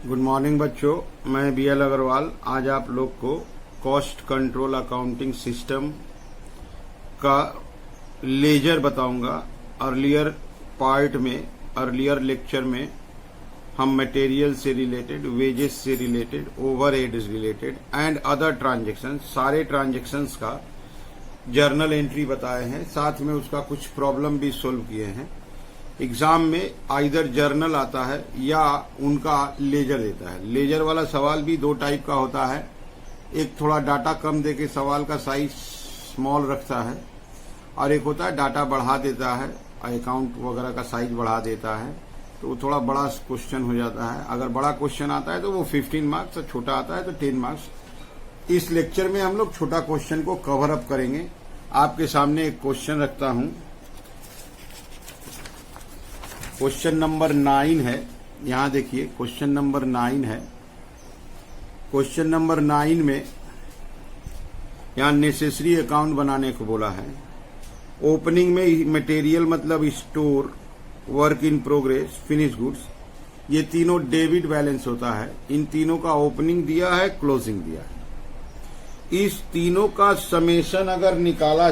Good morning बच्चों, मैं BL Agarwal आज आप लोग को कॉस्ट कंट्रोल अकाउंटिंग सिस्टम का लेजर बताऊंगा। अर्लियर लेक्चर में हम मटेरियल से रिलेटेड, वेजेस से related, overhead related and other transaction, सारे ट्रांजेक्शन्स का जर्नल एंट्री बताए हैं, साथ में उसका कुछ प्रॉब्लम भी सोल्व किए हैं। एग्जाम में आइदर जर्नल आता है या उनका लेजर देता है। लेजर वाला सवाल भी दो टाइप का होता है, एक थोड़ा डाटा कम देके सवाल का साइज स्मॉल रखता है, और एक होता है डाटा बढ़ा देता है, अकाउंट वगैरह का साइज बढ़ा देता है, तो वो थोड़ा बड़ा क्वेश्चन हो जाता है। अगर बड़ा क्वेश्चन आता है तो वो 15 मार्क्स, और छोटा आता है तो 10 मार्क्स। इस लेक्चर में हम लोग छोटा क्वेश्चन को कवर अप करेंगे। आपके सामने एक क्वेश्चन रखता हूं, क्वेश्चन नंबर 9 है। यहां देखिए क्वेश्चन नंबर 9 है। क्वेश्चन नंबर 9 में यहां नेसेसरी अकाउंट बनाने को बोला है। ओपनिंग में मटेरियल मतलब store, work in progress, finish goods, ये तीनों डेबिट बैलेंस होता है। इन तीनों का ओपनिंग दिया है, क्लोजिंग दिया है। इस तीनों का समेशन अगर निकाला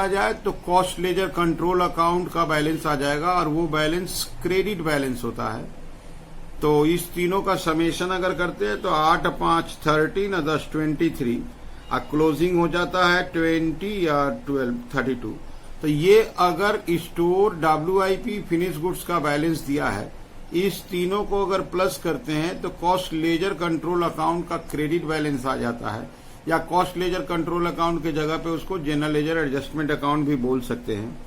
जाए, तो कॉस्ट लेजर कंट्रोल अकाउंट का बैलेंस आ जाएगा, और वो बैलेंस क्रेडिट बैलेंस होता है। तो इस तीनों का समेशन अगर करते हैं तो 8 5 13 और 10 23, और क्लोजिंग हो जाता है 20 या 12 32। तो ये अगर स्टोर, WIP, फिनिश गुड्स का बैलेंस दिया है, इस तीनों को अगर प्लस करते हैं तो कॉस्ट लेजर कंट्रोल अकाउंट का क्रेडिट बैलेंस आ जाता है, या कॉस्ट लेजर कंट्रोल अकाउंट के जगह पे उसको जनरल लेजर एडजस्टमेंट अकाउंट भी बोल सकते हैं।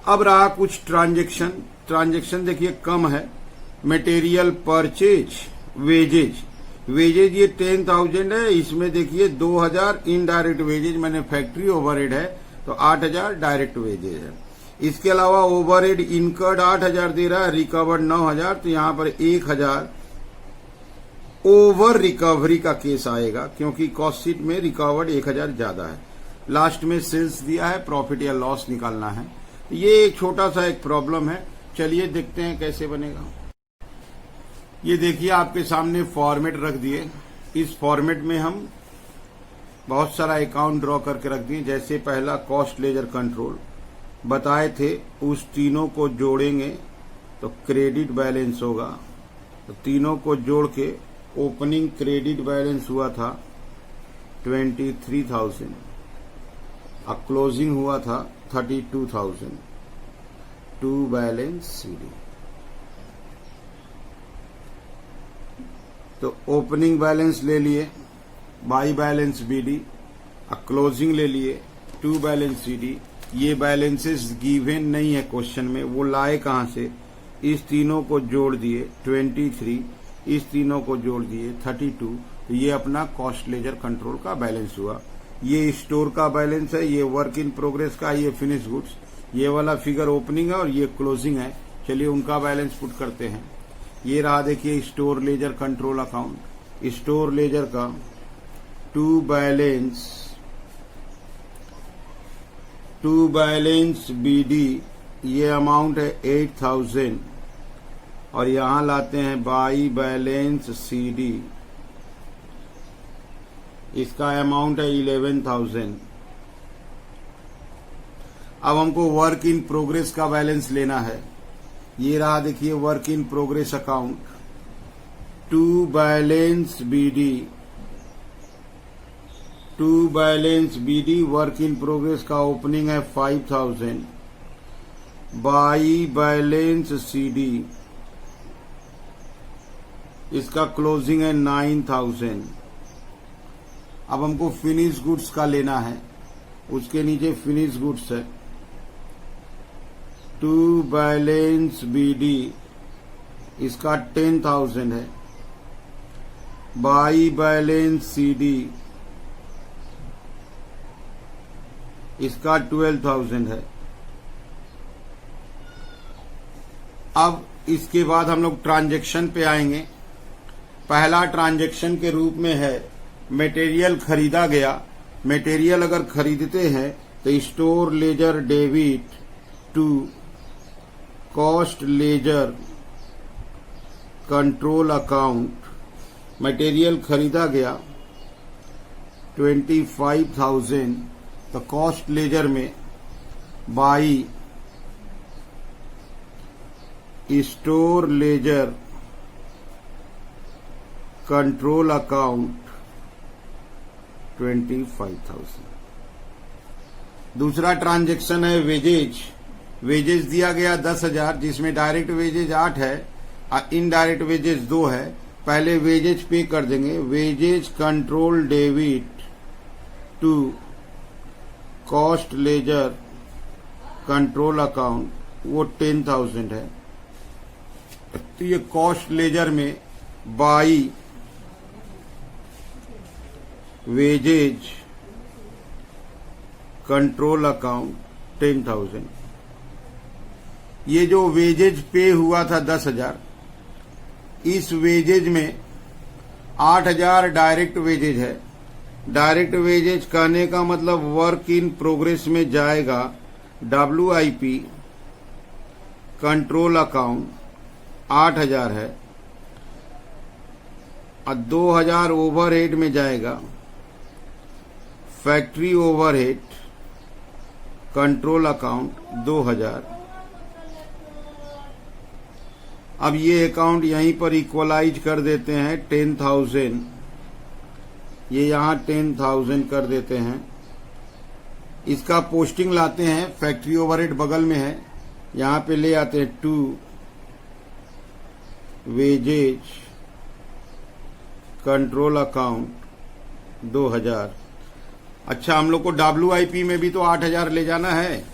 अब रहा कुछ ट्रांजेक्शन देखिए कम है। मटेरियल परचेज, वेजेज ये 10,000 है। इसमें देखिए 2,000 इनडायरेक्ट वेजेज, मैंने फैक्ट्री ओवरहेड है तो 8,000 डायरेक्ट वेजेज है। इसके अलावा ओवरहेड इनकर्ड 8,000 दे रहा है, रिकवर्ड 9,000, तो यहां पर 1,000 ओवर रिकवरी का केस आएगा, क्योंकि कॉस्ट शीट में रिकवर्ड 1,000 ज्यादा है। लास्ट में सेल्स दिया है, प्रॉफिट या लॉस निकालना है। ये एक छोटा सा एक प्रॉब्लम है। चलिए देखते हैं कैसे बनेगा। ये देखिए आपके सामने फॉर्मेट रख दिए। इस फॉर्मेट में हम बहुत सारा अकाउंट ड्रॉ करके रख दिए। जैसे पहला कॉस्ट लेजर कंट्रोल बताए थे, उस तीनों को जोड़ेंगे तो क्रेडिट बैलेंस होगा। तो तीनों को जोड़ के ओपनिंग क्रेडिट बैलेंस हुआ था 23,000, और क्लोजिंग हुआ था 32,000। To balance CD। तो ओपनिंग बैलेंस ले लिए, बाई बैलेंस BD, और क्लोजिंग ले लिए, टू बैलेंस CD। ये बैलेंसेस गिवन नहीं है क्वेश्चन में, वो लाए कहां से? इस तीनों को जोड़ दिए 23, इस तीनों को जोड़ दिए 32। तो ये अपना कॉस्ट लेजर कंट्रोल का बैलेंस हुआ। ये स्टोर का बैलेंस है, ये वर्क इन प्रोग्रेस का, ये फिनिश गुड्स, ये वाला फिगर ओपनिंग है और ये क्लोजिंग है। चलिए उनका बैलेंस पुट करते हैं। ये रहा देखिए store ledger control account. Store ledger का टू बैलेंस BD, ये अमाउंट है 8,000, और यहां लाते हैं बाई बैलेंस CD, इसका अमाउंट है 11,000। अब हमको वर्क इन प्रोग्रेस का बैलेंस लेना है। ये रहा देखिए work in progress account, to balance BD, work in progress का ओपनिंग है 5,000, बाई बैलेंस CD, इसका क्लोजिंग है 9,000। अब हमको फिनिश गुड्स का लेना है, उसके नीचे फिनिश गुड्स है, टू बैलेंस BD, इसका 10,000 है, बाई बैलेंस CD, इसका 12,000 है। अब इसके बाद हम लोग ट्रांजैक्शन पे आएंगे। पहला ट्रांजैक्शन के रूप में है मटेरियल खरीदा गया। मटेरियल अगर खरीदते हैं तो store ledger debit to cost ledger control account, material खरीदा गया 25,000, तो कॉस्ट लेजर में by store ledger control account 25,000। दूसरा ट्रांजैक्शन है वेजेज। वेजेज दिया गया 10,000, जिसमें डायरेक्ट वेजेज 8 है और इनडायरेक्ट वेजेज 2 है। पहले वेजेज पे कर देंगे। Wages control debit to cost ledger control account, वो 10,000 है। तो ये कॉस्ट लेजर में बाई वेजेज कंट्रोल अकाउंट 10,000। ये जो वेजेज पे हुआ था 10,000, इस वेजेज में 8,000 डायरेक्ट वेजेज है। डायरेक्ट वेजेज कहने का मतलब वर्क इन प्रोग्रेस में जाएगा WIP कंट्रोल अकाउंट 8,000 है और 2,000 ओवरहेड में जाएगा फैक्ट्री ओवरहेड कंट्रोल अकाउंट 2,000। अब ये अकाउंट यहीं पर इक्वलाइज कर देते हैं 10,000, ये यहां 10,000 कर देते हैं। इसका पोस्टिंग लाते हैं, फैक्ट्री ओवरहेड बगल में है, यहां पे ले आते हैं टू वेजेज कंट्रोल अकाउंट 2,000। अच्छा, हम लोग को WIP में भी तो 8,000 ले जाना है।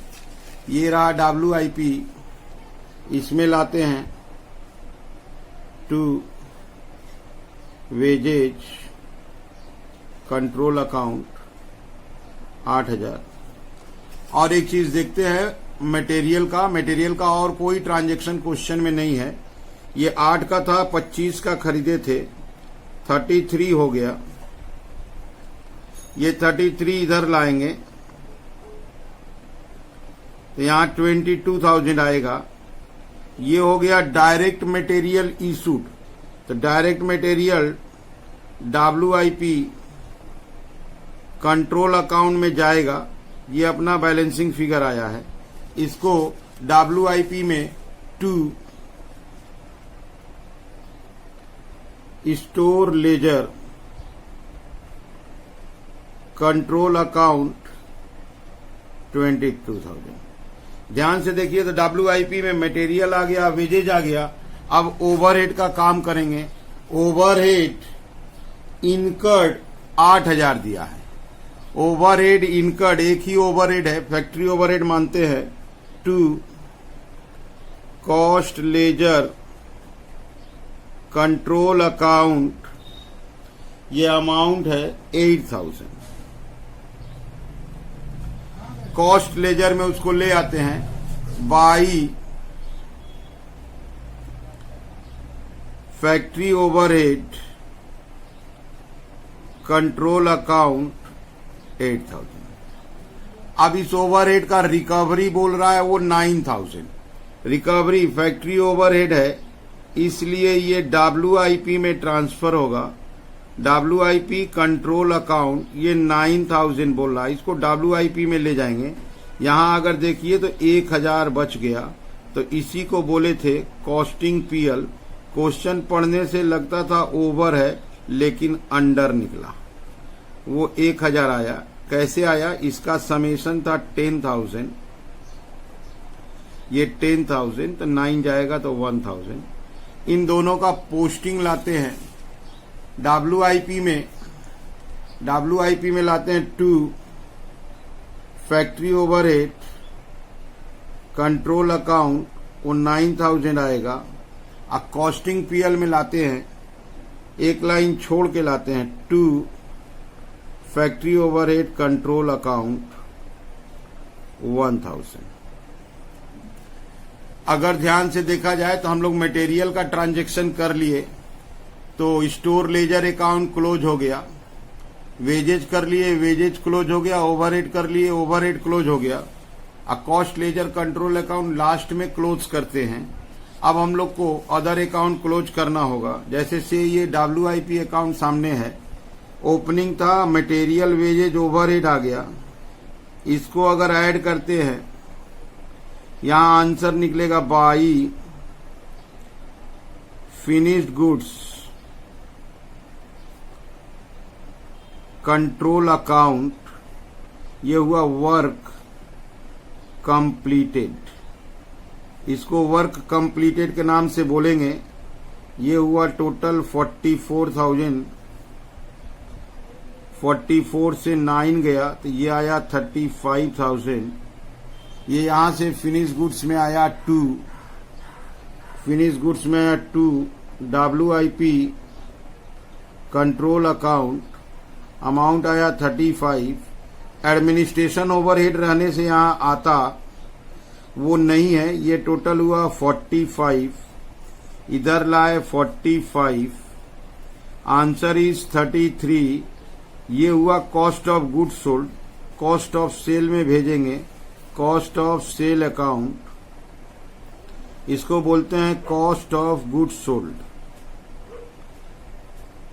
ये रहा WIP, इसमें लाते हैं टू वेजेज कंट्रोल अकाउंट 8,000। और एक चीज देखते हैं मटेरियल का और कोई ट्रांजैक्शन क्वेश्चन में नहीं है। ये 8 का था, 25 का खरीदे थे, 33 हो गया। ये 33 इधर लाएंगे तो यहां 22,000 आएगा। ये हो गया डायरेक्ट मटेरियल इशूड। तो direct material WIP control account में जाएगा। ये अपना बैलेंसिंग फिगर आया है। इसको WIP में to store ledger control account 22,000। ध्यान से देखिए, तो WIP में मटेरियल आ गया, वेजेज आ गया। अब ओवरहेड का काम करेंगे। ओवरहेड इनकर्ड 8,000 दिया है। ओवरहेड इनकर्ड एक ही ओवरहेड है, फैक्ट्री ओवरहेड मानते हैं, to cost ledger control account, ये अमाउंट है 8,000। कॉस्ट लेजर में उसको ले आते हैं by factory overhead control account 8,000। अब इस ओवरहेड का रिकवरी बोल रहा है वो 9,000। रिकवरी फैक्ट्री ओवरहेड है, इसलिए ये WIP में ट्रांसफर होगा। WIP कंट्रोल अकाउंट, ये 9,000 बोल रहा है, इसको WIP में ले जाएंगे। यहां अगर देखिए तो 1,000 बच गया, तो इसी को बोले थे कॉस्टिंग PL। क्वेश्चन पढ़ने से लगता था ओवर है, लेकिन अंडर निकला, वो 1,000 आया। कैसे आया? इसका समेशन था 10,000, ये 10,000, तो 9 जाएगा तो 1,000। इन दोनों का पोस्टिंग लाते हैं WIP में लाते हैं to factory overhead control account, वो 9,000 आएगा। अब कॉस्टिंग PL में लाते हैं, एक लाइन छोड़ के लाते हैं to factory overhead control account 1,000। अगर ध्यान से देखा जाए तो हम लोग मटेरियल का ट्रांजैक्शन कर लिए, तो स्टोर लेजर अकाउंट क्लोज हो गया, वेजेज कर लिए, वेजेज क्लोज हो गया, ओवरहेड कर लिए, ओवरहेड क्लोज हो गया। Cost ledger control account last में क्लोज करते हैं। अब हम लोग को अदर अकाउंट क्लोज करना होगा। जैसे से ये WIP अकाउंट सामने है, ओपनिंग था, मटेरियल वेजेज ओवरहेड आ गया, इसको अगर ऐड करते हैं, यहां आंसर निकलेगा by finished goods control account, ये हुआ वर्क कंप्लीटेड, इसको वर्क कंप्लीटेड के नाम से बोलेंगे। ये हुआ टोटल 44,000, 44 से 9 गया तो ये आया 35,000। ये यहां से फिनिश गुड्स में आया 2, फिनिश गुड्स में आया 2, WIP कंट्रोल अकाउंट अमाउंट आया 35। एडमिनिस्ट्रेशन ओवरहेड रहने से यहां आता, वो नहीं है, ये टोटल हुआ 45, इधर लाए 45, आंसर इज 33। ये हुआ cost of goods sold, cost of sale में भेजेंगे, कॉस्ट ऑफ सेल अकाउंट, इसको बोलते हैं cost of goods sold.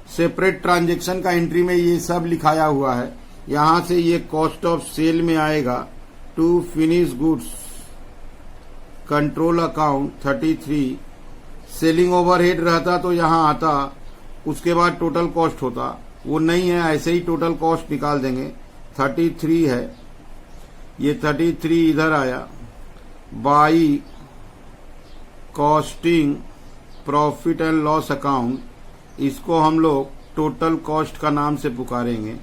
Separate transaction का एंट्री में ये सब लिखाया हुआ है। यहां से ये कॉस्ट ऑफ सेल में आएगा, to finish goods control account 33, selling overhead रहता तो यहां आता, उसके बाद टोटल कॉस्ट होता, वो नहीं है, ऐसे ही टोटल कॉस्ट निकाल देंगे। 33 है, ये 33 इधर आया, by costing profit and loss account, इसको हम लोग टोटल कॉस्ट का नाम से पुकारेंगे,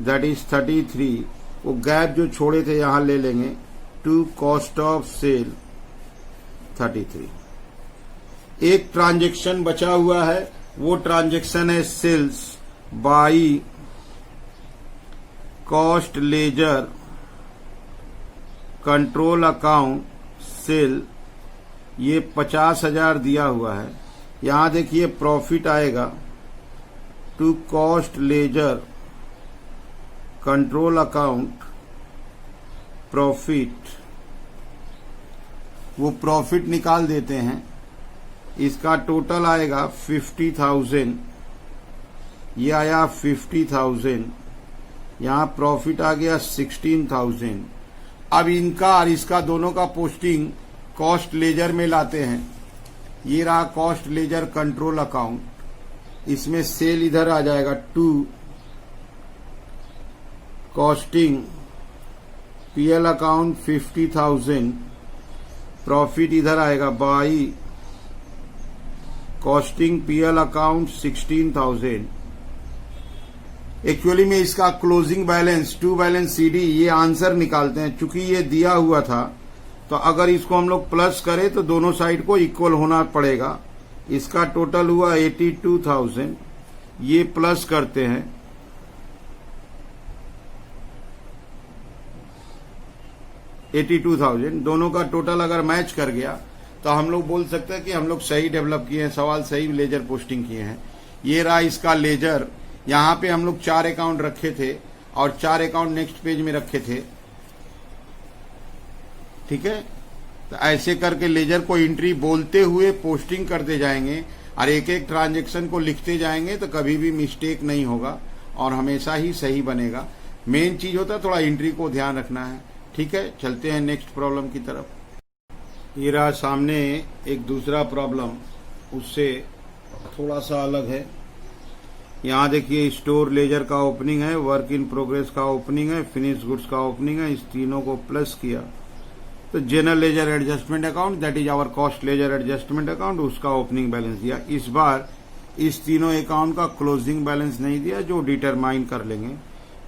दैट इज 33। वो गैप जो छोड़े थे यहां ले लेंगे, टू कॉस्ट ऑफ सेल 33। एक ट्रांजैक्शन बचा हुआ है, वो ट्रांजैक्शन है sales by cost ledger control account sale, ये 50,000 दिया हुआ है। यहां देखिए प्रॉफिट आएगा, to cost ledger control account profit, वो प्रॉफिट निकाल देते हैं, इसका टोटल आएगा 50,000, ये आया 50,000, यहां प्रॉफिट आ गया 16,000। अब इनका और इसका दोनों का पोस्टिंग कॉस्ट लेजर में लाते हैं। ये रहा कॉस्ट लेजर कंट्रोल अकाउंट, इसमें सेल इधर आ जाएगा, to costing PL account 50,000, profit इधर आएगा by costing PL account 16,000। Actually में इसका closing balance, to balance CD, ये आंसर निकालते हैं। चूंकि ये दिया हुआ था तो अगर इसको हम लोग प्लस करें तो दोनों साइड को इक्वल होना पड़ेगा। इसका टोटल हुआ 82,000, ये प्लस करते हैं, $82,000, दोनों का टोटल अगर मैच कर गया तो हम लोग बोल सकते हैं कि हम लोग सही डेवलप किए हैं, सवाल सही लेजर पोस्टिंग किए हैं। ये रहा इसका लेजर। यहां पे हम लोग 4 अकाउंट रखे थे और 4 अकाउंट नेक्स्ट पेज में रखे थे, ठीक है। तो ऐसे करके लेजर को एंट्री बोलते हुए पोस्टिंग करते जाएंगे और एक एक ट्रांजैक्शन को लिखते जाएंगे तो कभी भी मिस्टेक नहीं होगा और हमेशा ही सही बनेगा। मेन चीज होता है थोड़ा एंट्री को ध्यान रखना है, ठीक है। चलते हैं नेक्स्ट प्रॉब्लम की तरफ। ये रहा सामने एक दूसरा प्रॉब्लम, उससे थोड़ा सा अलग है। यहाँ देखिए स्टोर लेजर का ओपनिंग है, वर्क इन प्रोग्रेस का ओपनिंग है, फिनिश गुड्स का ओपनिंग है, इस तीनों को प्लस किया तो general ledger adjustment account, that is our cost ledger adjustment account, उसका ओपनिंग बैलेंस दिया। इस बार इस तीनों अकाउंट का क्लोजिंग बैलेंस नहीं दिया, जो डिटरमाइन कर लेंगे।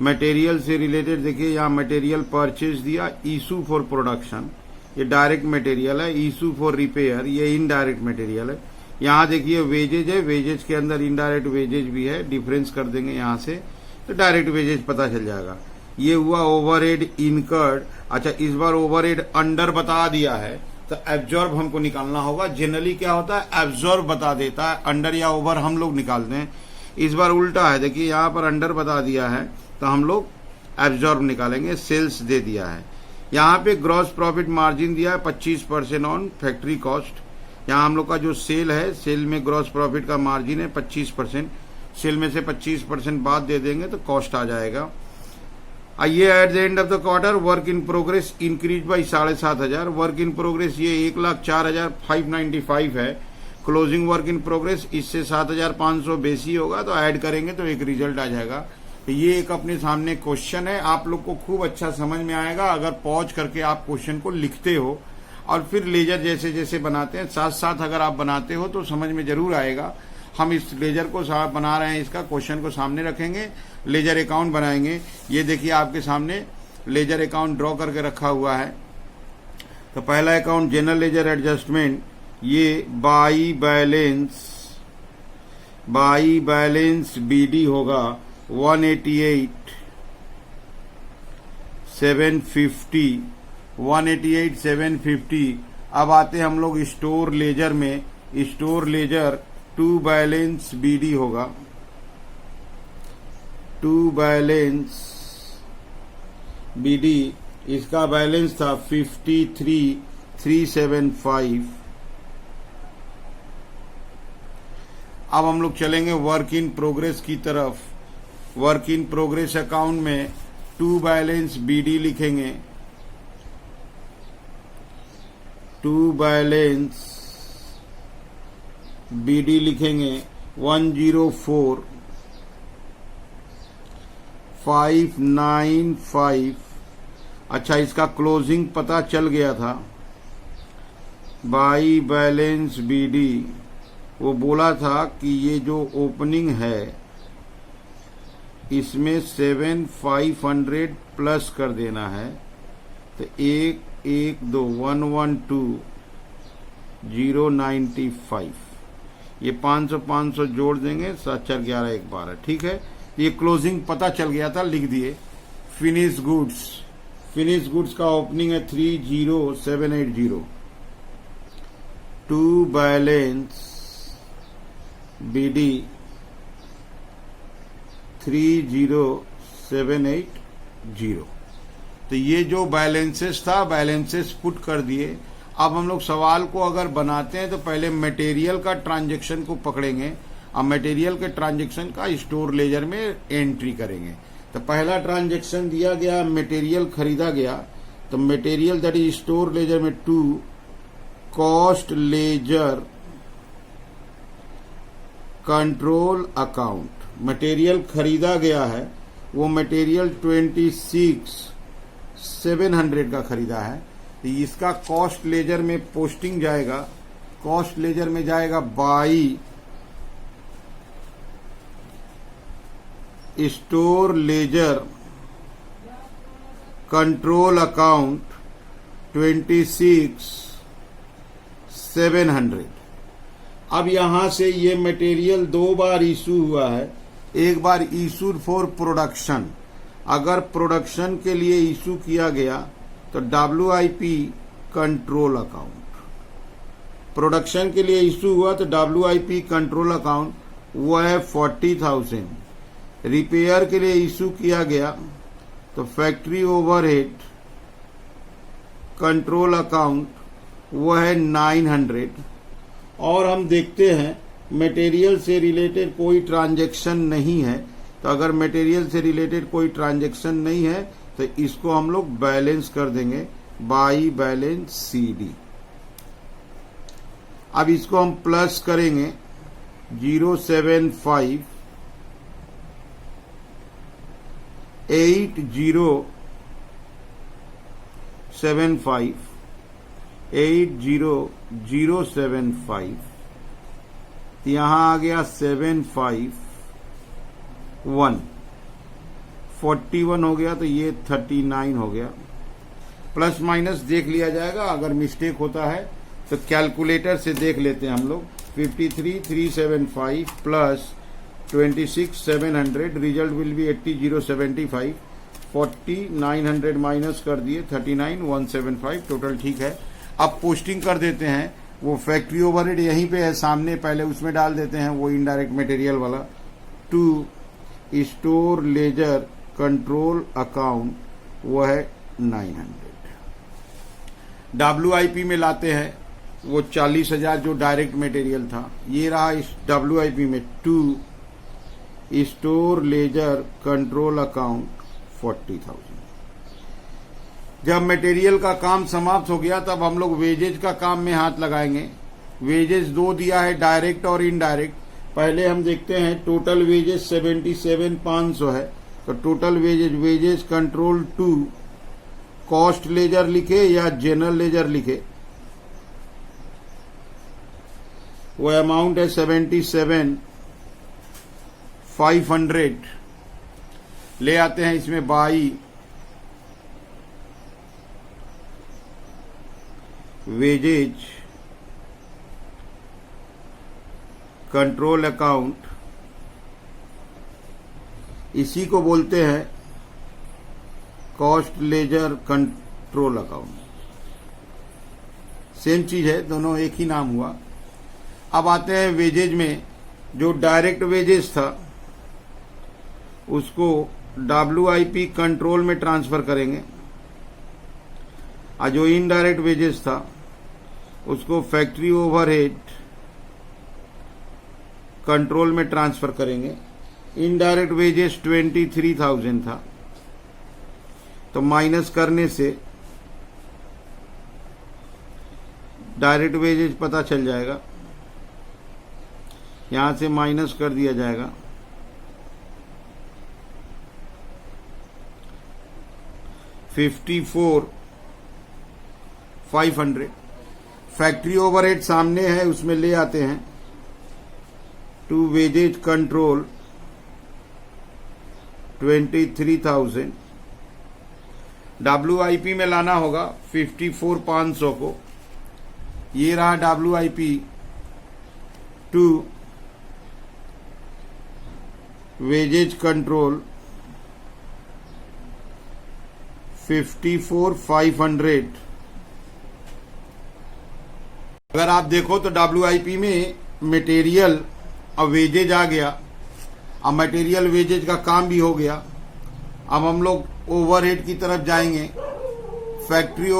मटेरियल से रिलेटेड देखिए यहाँ मटेरियल परचेज दिया, इशू फॉर प्रोडक्शन, ये डायरेक्ट मटेरियल है, इशू फॉर रिपेयर ये इनडायरेक्ट मटेरियल है। यहाँ देखिए वेजेज है, वेजेज के अंदर इनडायरेक्ट वेजेज भी है, डिफरेंस कर देंगे यहाँ से तो डायरेक्ट वेजेज पता चल जाएगा। ये हुआ ओवरहेड इनकर्ड। अच्छा, इस बार ओवरहेड अंडर बता दिया है तो एब्जॉर्ब हमको निकालना होगा। जनरली क्या होता है, एब्जॉर्ब बता देता है, अंडर या ओवर हम लोग निकालते हैं। इस बार उल्टा है, देखिए यहाँ पर अंडर बता दिया है तो हम लोग एब्जॉर्ब निकालेंगे। सेल्स दे दिया है, यहाँ पे ग्रॉस प्रॉफिट मार्जिन दिया है 25% ऑन फैक्ट्री कॉस्ट। यहाँ हम लोग का जो सेल है, सेल में ग्रॉस प्रॉफिट का मार्जिन है 25%, सेल में से 25% बाद दे देंगे तो कॉस्ट आ जाएगा। आइए at the end of the quarter work in progress increase by 7,500। Work in progress ये 1,04,595 है। क्लोजिंग वर्क इन प्रोग्रेस इससे 7,500 बेसी होगा, तो ऐड करेंगे तो एक रिजल्ट आ जाएगा। तो ये एक अपने सामने क्वेश्चन है, आप लोग को खूब अच्छा समझ में आएगा अगर पॉज करके आप क्वेश्चन को लिखते हो और फिर लेजर जैसे जैसे बनाते हैं साथ साथ अगर आप बनाते हो तो समझ में जरूर आएगा। हम इस लेजर को बना रहे हैं, इसका क्वेश्चन को सामने रखेंगे, लेजर अकाउंट बनाएंगे। ये देखिए आपके सामने लेजर अकाउंट ड्रॉ करके रखा हुआ है। तो पहला अकाउंट जनरल लेजर एडजस्टमेंट, ये बाई बैलेंस बीडी होगा 188,750। अब आते हम लोग स्टोर लेजर में। Store ledger to balance BD होगा, टू बैलेंस बीडी, इसका बैलेंस था 53,375। अब हम लोग चलेंगे वर्क इन प्रोग्रेस की तरफ। वर्क इन प्रोग्रेस अकाउंट में टू बैलेंस बीडी लिखेंगे, टू बैलेंस बीडी लिखेंगे 104,595। अच्छा, इसका क्लोजिंग पता चल गया था। बाई बैलेंस बीडी वो बोला था कि ये जो ओपनिंग है इसमें 7,500 प्लस कर देना है। तो 1,12,095, ये 500 जोड़ देंगे, 7 4 11 1 12। ठीक है, ये क्लोजिंग पता चल गया था, लिख दिए। फिनिश गुड्स का ओपनिंग है 30,780। To balance BD 30,780। तो ये जो बैलेंसेस था, बैलेंसेस पुट कर दिए। अब हम लोग सवाल को अगर बनाते हैं तो पहले मटेरियल का ट्रांजैक्शन को पकड़ेंगे, अब मटेरियल के ट्रांजैक्शन का स्टोर लेजर में एंट्री करेंगे। तो पहला ट्रांजैक्शन दिया गया, मटेरियल खरीदा गया, तो material that is store ledger में to cost ledger control account. Material खरीदा गया है, वो मटेरियल 26,700 का खरीदा है। तो इसका कॉस्ट लेजर में पोस्टिंग जाएगा, कॉस्ट लेजर में जाएगा by store ledger control account 26,700। अब यहां से ये मटेरियल 2 बार इशू हुआ है, एक बार इशूड फॉर प्रोडक्शन। अगर प्रोडक्शन के लिए इशू किया गया तो WIP कंट्रोल अकाउंट, प्रोडक्शन के लिए इशू हुआ तो WIP कंट्रोल अकाउंट वो है 40,000। रिपेयर के लिए इशू किया गया तो फैक्ट्री ओवरहेड कंट्रोल अकाउंट वो है 900। और हम देखते हैं मटेरियल से रिलेटेड कोई ट्रांजैक्शन नहीं है, तो अगर मटेरियल से रिलेटेड कोई ट्रांजैक्शन नहीं है तो इसको हम लोग बैलेंस कर देंगे बाई बैलेंस CD। अब इसको हम प्लस करेंगे 80,075 यहां आ गया 751, 41 हो गया, तो ये 39 हो गया। प्लस माइनस देख लिया जाएगा, अगर मिस्टेक होता है तो कैलकुलेटर से देख लेते हैं हम लोग। 53,375 plus 26,700, result will be 80,075। 40,900 minus कर दिए 39,175, टोटल ठीक है। अब पोस्टिंग कर देते हैं, वो फैक्ट्री ओवरहेड यहीं पे है सामने, पहले उसमें डाल देते हैं वो इनडायरेक्ट मटेरियल वाला। To store ledger control account वो है 900। WIP में लाते हैं, वो 40,000 जो डायरेक्ट मटेरियल था। ये रहा इस WIP में 2 स्टोर लेजर कंट्रोल अकाउंट 40,000। जब मटेरियल का काम समाप्त हो गया तब हम लोग वेजेज का काम में हाथ लगाएंगे। वेजेस 2 दिया है, डायरेक्ट और इनडायरेक्ट। पहले हम देखते हैं टोटल वेजेस 77,500 है, तो total wages control 2 cost ledger लिखे या जनरल लेजर लिखे, वो अमाउंट है 77,500। ले आते हैं इसमें बाई वेजेज कंट्रोल अकाउंट, इसी को बोलते हैं cost ledger control account. Same चीज है, दोनों एक ही नाम हुआ। अब आते हैं वेजेज में। जो डायरेक्ट वेजेज था उसको WIP कंट्रोल में ट्रांसफर करेंगे, और जो इनडायरेक्ट वेजेस था उसको फैक्ट्री ओवरहेड कंट्रोल में ट्रांसफर करेंगे। इनडायरेक्ट वेजेस 23,000 था, तो माइनस करने से डायरेक्ट वेजेस पता चल जाएगा। यहां से माइनस कर दिया जाएगा। $54,500। फैक्ट्री ओवरहेड सामने है, उसमें ले आते हैं टू वेजेज कंट्रोल 23,000। WIP में लाना होगा 54,500 को। ये रहा WIP टू वेजेज कंट्रोल 54,500। अगर आप देखो तो WIP में मटेरियल और वेजेज आ गया। अब मटेरियल वेजेज का काम भी हो गया। अब हम लोग ओवरहेड की तरफ जाएंगे। फैक्ट्री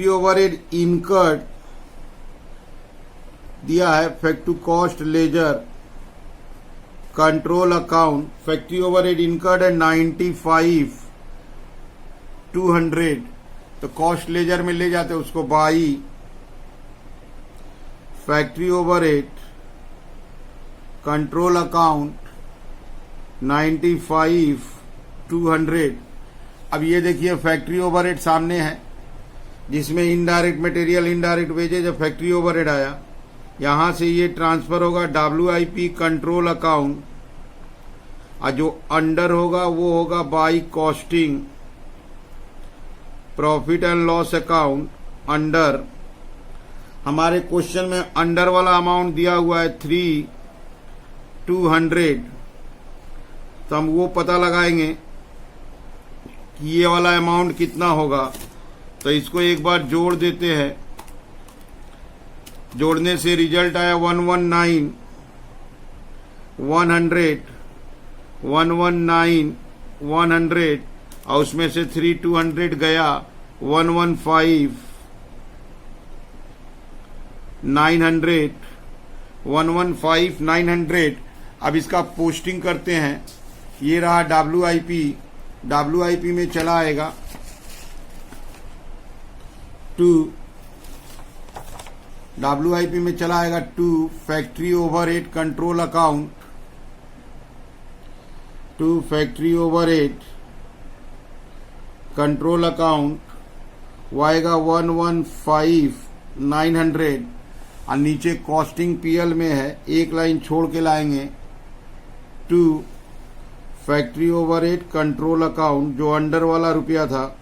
ओवरहेड इनकर्ड दिया है factory cost ledger control account. Factory overhead incurred है 95,200। तो कॉस्ट लेजर में ले जाते उसको by factory overhead control account 95,200। अब ये देखिए फैक्ट्री ओवरहेड सामने है, जिसमें इनडायरेक्ट मटेरियल इनडायरेक्ट वेजेज और फैक्ट्री ओवरहेड आया। यहां से ये ट्रांसफर होगा WIP कंट्रोल अकाउंट, और जो अंडर होगा वो होगा by costing profit and loss account under. हमारे क्वेश्चन में अंडर वाला अमाउंट दिया हुआ है 3,200, तो हम वो पता लगाएंगे कि ये वाला अमाउंट कितना होगा। तो इसको एक बार जोड़ देते हैं। जोड़ने से रिजल्ट आया 119, 100, 119, 100, और उसमें से 3,200 गया 115, 900, 115, 900। अब इसका पोस्टिंग करते हैं। ये रहा WIP में चला आएगा WIP में चला आएगा to factory overhead control account, to factory overhead control account. वो आएगा 115,900, और नीचे कॉस्टिंग PL में है, एक लाइन छोड़ के लाएंगे to factory overhead control account. जो अंडर वाला रुपया था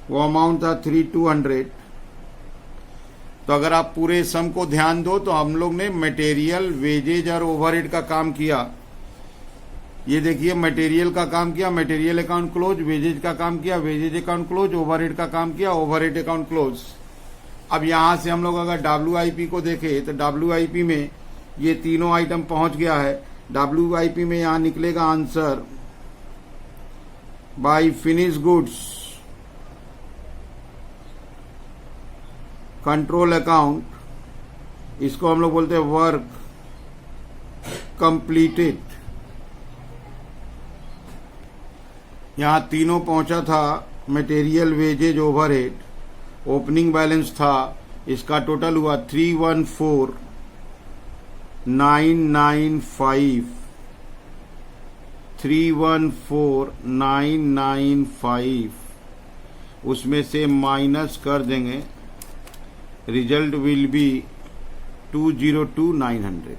वो अमाउंट था 3,200। तो अगर आप पूरे सम को ध्यान दो तो हम लोग ने मटेरियल वेजेज और ओवरहेड का काम किया। ये देखिए मटेरियल का काम किया, मटेरियल अकाउंट क्लोज। वेजेज का काम किया, वेजेज अकाउंट क्लोज। ओवरहेड का काम किया, ओवरहेड अकाउंट क्लोज। अब यहां से हम लोग अगर WIP को देखें तो WIP में ये तीनों आइटम पहुंच गया है। WIP में यहां निकलेगा answer by finish goods control account, इसको हम लोग बोलते हैं वर्क कंप्लीटेड। यहां तीनों पहुंचा था, material, wages, overhead, opening balance था, इसका टोटल हुआ 314,995, 314,995, उसमें से माइनस कर देंगे, result will be 202,900,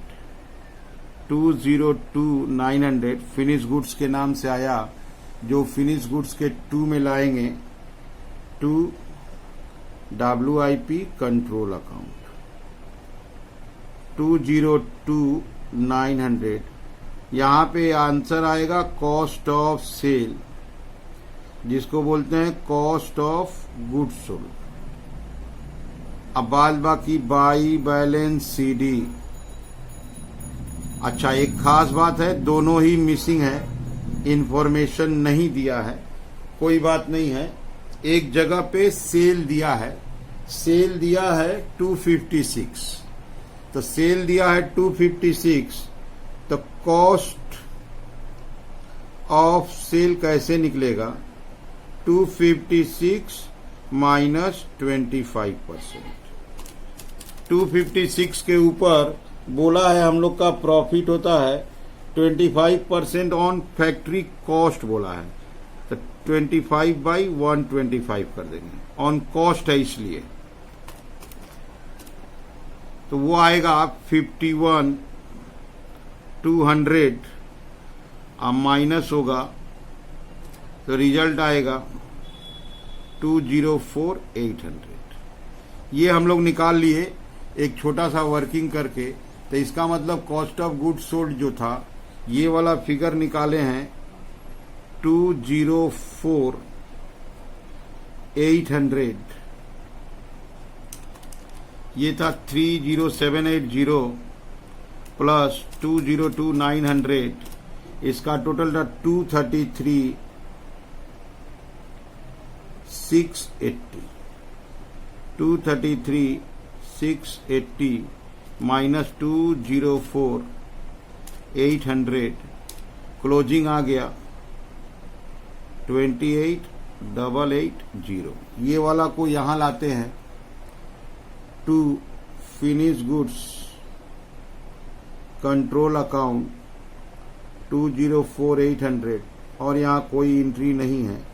202,900 finish goods के नाम से आया। जो फिनिश गुड्स के 2 में लाएंगे, 2 WIP कंट्रोल अकाउंट, 202,900। यहां पे आंसर आएगा कॉस्ट ऑफ सेल, जिसको बोलते हैं कॉस्ट ऑफ गुड्स सोल्ड। अब बाद बाकी बाई बैलेंस CD। अच्छा, एक खास बात है, दोनों ही मिसिंग है, इंफॉर्मेशन नहीं दिया है, कोई बात नहीं है। एक जगह पे सेल दिया है, सेल दिया है 256, तो सेल दिया है 256, तो कॉस्ट ऑफ सेल कैसे निकलेगा? 256 माइनस 25%। 256 के ऊपर बोला है हम लोग का प्रॉफिट होता है 25% ऑन फैक्ट्री कॉस्ट बोला है, तो 25/125 कर देंगे, ऑन कॉस्ट है इसलिए। तो वो आएगा 51,200, अब माइनस होगा तो रिजल्ट आएगा 204,800। ये हम लोग निकाल लिए एक छोटा सा वर्किंग करके। तो इसका मतलब कॉस्ट ऑफ गुड्स सोल्ड जो था, ये वाला फिगर निकाले हैं 204,800, ये था 30,780 प्लस 202,900, इसका टोटल था 233,680, 233,680 माइनस 204,800, क्लोजिंग आ गया 28,880। ये वाला को यहां लाते हैं, to finish goods control account 204,800, और यहां कोई एंट्री नहीं है,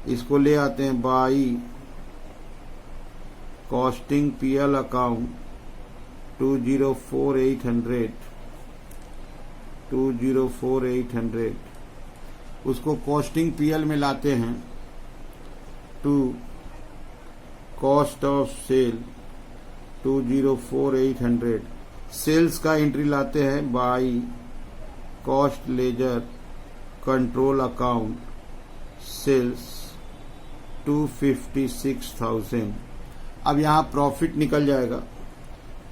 इसको ले आते हैं बाई कॉस्टिंग PL अकाउंट 204,800, 204,800, उसको कॉस्टिंग PL में लाते हैं, to cost of sale 204,800, sales का एंट्री लाते हैं by cost ledger control account sales 256,000। अब यहां प्रॉफिट निकल जाएगा,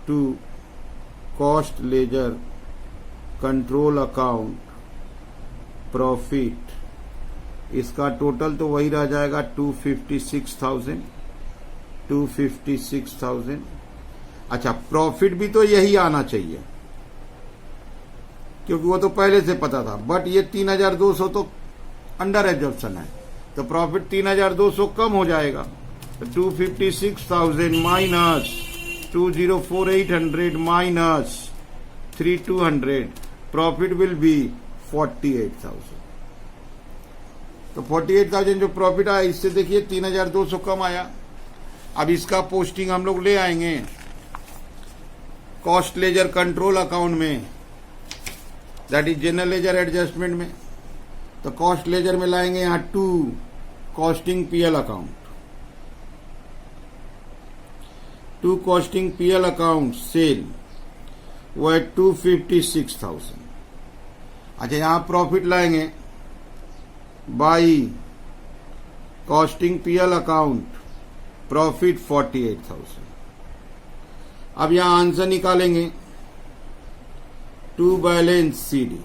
to cost ledger control account profit, इसका टोटल तो वही रह जाएगा 256,000, 256,000। अच्छा, प्रॉफिट भी तो यही आना चाहिए क्योंकि वो तो पहले से पता था, बट ये 3,200 तो अंडर एब्जॉर्प्शन है, तो प्रॉफिट 3,200 कम हो जाएगा। तो 256,000 minus 204,800 minus 3,200, profit will be 48,000। तो 48,000 जो प्रॉफिट आया, इससे देखिए 3,200 कम आया। अब इसका पोस्टिंग हम लोग ले आएंगे कॉस्ट लेजर कंट्रोल अकाउंट में, that is general ledger adjustment में। तो कॉस्ट लेजर में लाएंगे यहां 2 costing PL account, 2 costing PL account cell, वो है 256,000। अच्छा, यहां प्रॉफिट लाएंगे by costing PL account profit 48,000। अब यहां आंसर निकालेंगे टू बैलेंस CD।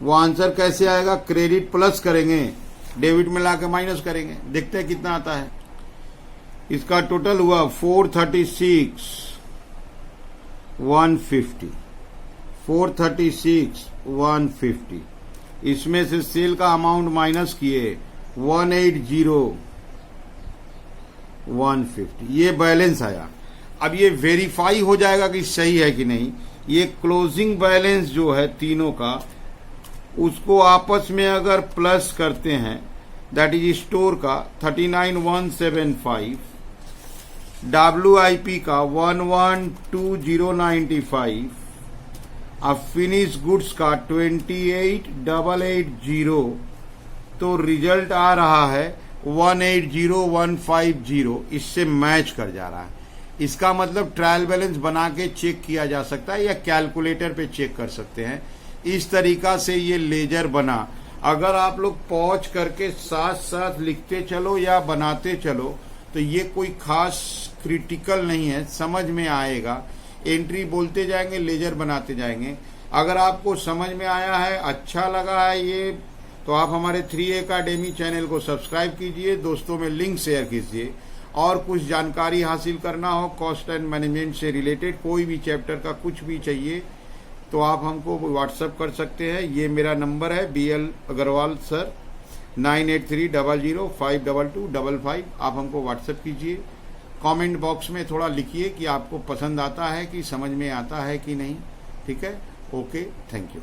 वो आंसर कैसे आएगा? क्रेडिट प्लस करेंगे, डेबिट में लाके माइनस करेंगे, देखते हैं कितना आता है। इसका टोटल हुआ 436 150, 436 150। इसमें से सेल का अमाउंट माइनस किए 180 150, ये बैलेंस आया। अब ये वेरीफाई हो जाएगा कि सही है कि नहीं। ये क्लोजिंग बैलेंस जो है तीनों का, उसको आपस में अगर प्लस करते हैं, दैट इज स्टोर का 39,175, WIP का 112095, अब फिनिश गुड्स का 28,880, तो रिजल्ट आ रहा है 180150। इससे मैच कर जा रहा है। इसका मतलब ट्रायल बैलेंस बना के चेक किया जा सकता है या कैलकुलेटर पे चेक कर सकते हैं। इस तरीका से ये लेजर बना। अगर आप लोग पॉज करके साथ साथ लिखते चलो या बनाते चलो तो ये कोई खास क्रिटिकल नहीं है, समझ में आएगा। एंट्री बोलते जाएंगे, लेजर बनाते जाएंगे। अगर आपको समझ में आया है, अच्छा लगा है ये, तो आप हमारे 3A एकेडमी चैनल को सब्सक्राइब कीजिए, दोस्तों में लिंक शेयर कीजिए। और कुछ जानकारी हासिल करना हो कॉस्ट एंड मैनेजमेंट से रिलेटेड, कोई भी चैप्टर का कुछ भी चाहिए तो आप हमको व्हाट्सएप कर सकते हैं। ये मेरा नंबर है BL अग्रवाल सर, 9830052255। आप हमको व्हाट्सएप कीजिए। कमेंट बॉक्स में थोड़ा लिखिए कि आपको पसंद आता है कि समझ में आता है कि नहीं। ठीक है, ओके, थैंक यू।